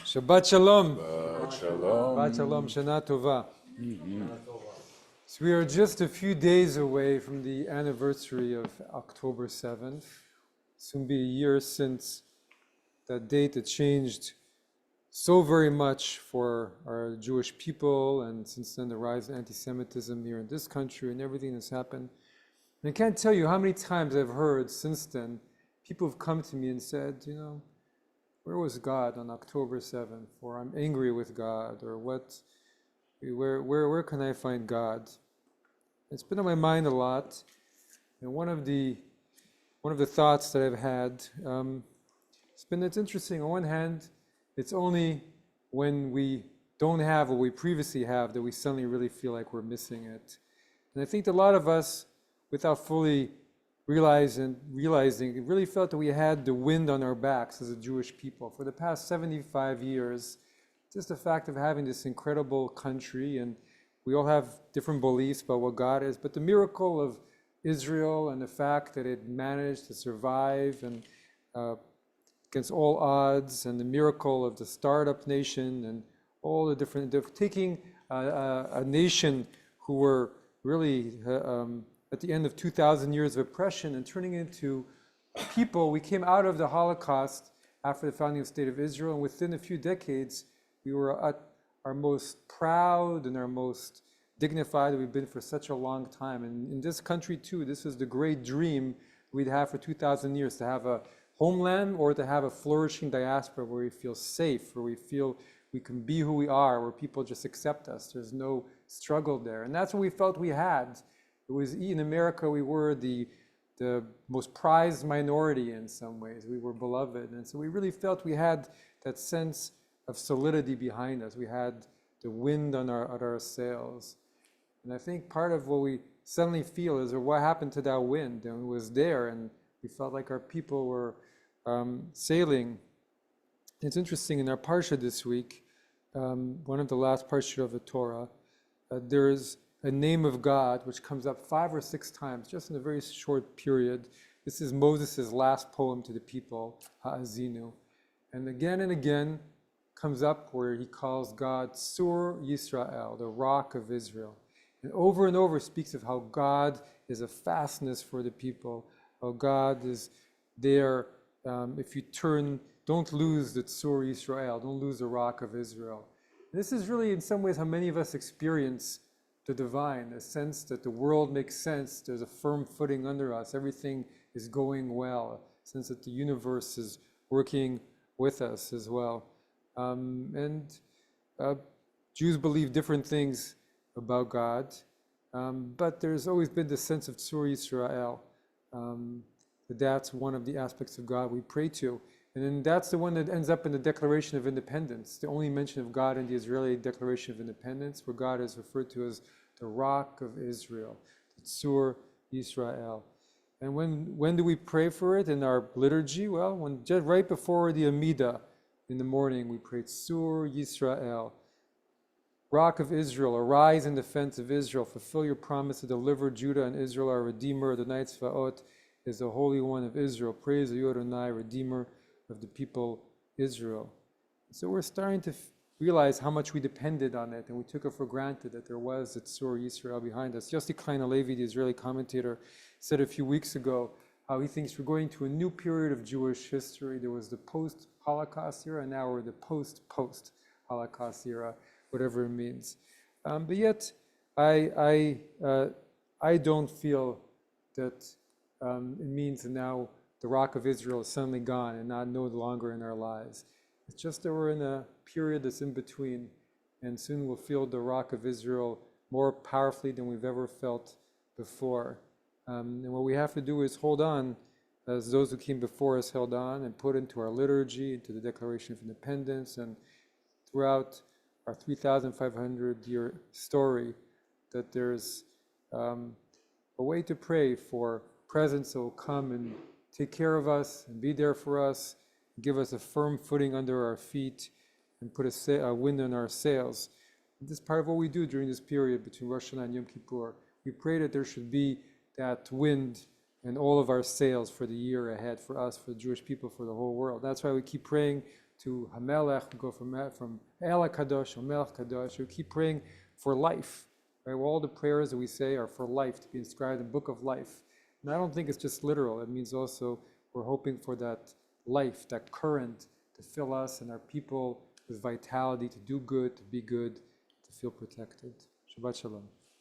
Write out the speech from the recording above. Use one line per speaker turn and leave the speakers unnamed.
Shabbat Shalom.
Shabbat Shalom.
Shabbat Shalom. Shana Tova. So we are just a few days away from the anniversary of October 7th. Soon be a year since that date. It changed so very much for our Jewish people, and since then the rise of anti-Semitism here in this country and everything that's happened. And I can't tell you how many times I've heard since then, people have come to me and said, where was God on October 7th? Or I'm angry with God, or where can I find God? It's been on my mind a lot, and one of the thoughts that I've had, it's interesting. On one hand, it's only when we don't have what we previously have that we suddenly really feel like we're missing it. And I think that a lot of us, without fully realizing, really felt that we had the wind on our backs as a Jewish people. For the past 75 years, just the fact of having this incredible country, and we all have different beliefs about what God is, but the miracle of Israel and the fact that it managed to survive and against all odds, and the miracle of the startup nation and all the different, taking a nation who were really at the end of 2,000 years of oppression and turning into people. We came out of the Holocaust after the founding of the State of Israel, and within a few decades, we were at our most proud and our most dignified that we've been for such a long time. And in this country too, this is the great dream we'd have for 2,000 years, to have a homeland or to have a flourishing diaspora where we feel safe, where we feel we can be who we are, where people just accept us. There's no struggle there. And that's what we felt we had. It was, in America, we were the most prized minority in some ways. We were beloved. And so we really felt we had that sense of solidity behind us. We had the wind on our sails. And I think part of what we suddenly feel is, what happened to that wind? And it was there, and we felt like our people were sailing. It's interesting, in our Parsha this week, one of the last Parsha of the Torah, there's a name of God which comes up 5 or 6 times, just in a very short period. This is Moses' last poem to the people, Ha'azinu. And again comes up where he calls God Sur Yisrael, the rock of Israel. And over speaks of how God is a fastness for the people, how God is there. If you turn, don't lose the Sur Yisrael, don't lose the rock of Israel. And this is really, in some ways, how many of us experience the divine, a sense that the world makes sense, there's a firm footing under us, everything is going well, a sense that the universe is working with us as well. Jews believe different things about God, but there's always been this sense of Sur Yisrael. That's one of the aspects of God we pray to. And then that's the one that ends up in the Declaration of Independence, the only mention of God in the Israeli Declaration of Independence, where God is referred to as the rock of Israel, the Sur Yisrael. And when do we pray for it in our liturgy? Well, just right before the Amidah in the morning, we prayed Sur Yisrael, rock of Israel, arise in defense of Israel, fulfill your promise to deliver Judah and Israel, our Redeemer. Adonai Tzvaot is the Holy One of Israel. Praise the Adonai, Redeemer of the people Israel. So we're starting to realize how much we depended on it, and we took it for granted that there was that Sur Yisrael behind us. Yossi Klein Halevi, the Israeli commentator, said a few weeks ago how he thinks we're going to a new period of Jewish history. There was the post-Holocaust era, and now we're the post-Holocaust era, whatever it means. But yet, I don't feel that it means that now the rock of Israel is suddenly gone and no longer in our lives. It's just that we're in a period that's in between, and soon we'll feel the rock of Israel more powerfully than we've ever felt before. And what we have to do is hold on, as those who came before us held on, and put into our liturgy, into the Declaration of Independence, and throughout our 3,500-year story, that there's a way to pray for presence that will come and take care of us and be there for us, give us a firm footing under our feet, and put a wind on our sails. This is part of what we do during this period between Rosh Hashanah and Yom Kippur. We pray that there should be that wind and all of our sails for the year ahead, for us, for the Jewish people, for the whole world. That's why we keep praying to Hamelech, we go from El HaKadosh or Melech Kadosh. We keep praying for life. Right? Well, all the prayers that we say are for life, to be inscribed in the book of life. And I don't think it's just literal. It means also we're hoping for that life, that current, to fill us and our people with vitality, to do good, to be good, to feel protected. Shabbat Shalom.